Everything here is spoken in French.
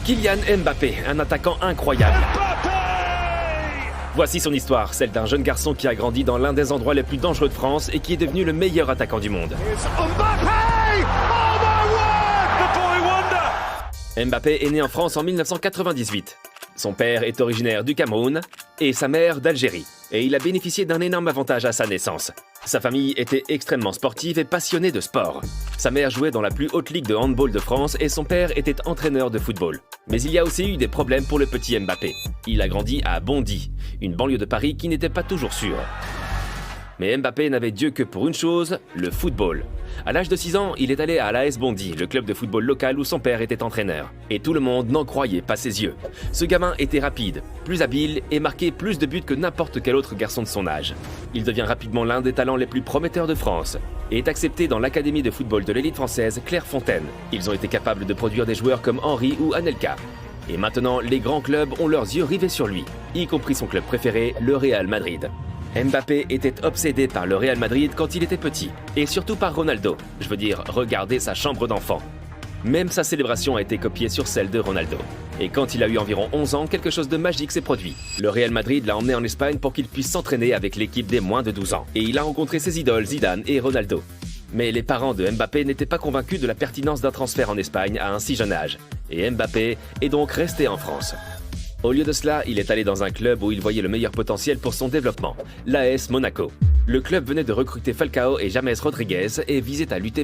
Kylian Mbappé, un attaquant incroyable. Voici son histoire, celle d'un jeune garçon qui a grandi dans l'un des endroits les plus dangereux de France et qui est devenu le meilleur attaquant du monde. Mbappé est né en France en 1998. Son père est originaire du Cameroun et sa mère d'Algérie. Et il a bénéficié d'un énorme avantage à sa naissance. Sa famille était extrêmement sportive et passionnée de sport. Sa mère jouait dans la plus haute ligue de handball de France et son père était entraîneur de football. Mais il y a aussi eu des problèmes pour le petit Mbappé. Il a grandi à Bondy, une banlieue de Paris qui n'était pas toujours sûre. Mais Mbappé n'avait Dieu que pour une chose, le football. À l'âge de 6 ans, il est allé à l'AS Bondy, le club de football local où son père était entraîneur. Et tout le monde n'en croyait pas ses yeux. Ce gamin était rapide, plus habile et marquait plus de buts que n'importe quel autre garçon de son âge. Il devient rapidement l'un des talents les plus prometteurs de France et est accepté dans l'académie de football de l'élite française Clairefontaine. Ils ont été capables de produire des joueurs comme Henry ou Anelka. Et maintenant, les grands clubs ont leurs yeux rivés sur lui, y compris son club préféré, le Real Madrid. Mbappé était obsédé par le Real Madrid quand il était petit, et surtout par Ronaldo. Je veux dire, regardez sa chambre d'enfant. Même sa célébration a été copiée sur celle de Ronaldo. Et quand il a eu environ 11 ans, quelque chose de magique s'est produit. Le Real Madrid l'a emmené en Espagne pour qu'il puisse s'entraîner avec l'équipe des moins de 12 ans. Et il a rencontré ses idoles Zidane et Ronaldo. Mais les parents de Mbappé n'étaient pas convaincus de la pertinence d'un transfert en Espagne à un si jeune âge. Et Mbappé est donc resté en France. Au lieu de cela, il est allé dans un club où il voyait le meilleur potentiel pour son développement, l'AS Monaco. Le club venait de recruter Falcao et James Rodriguez et visait à lutter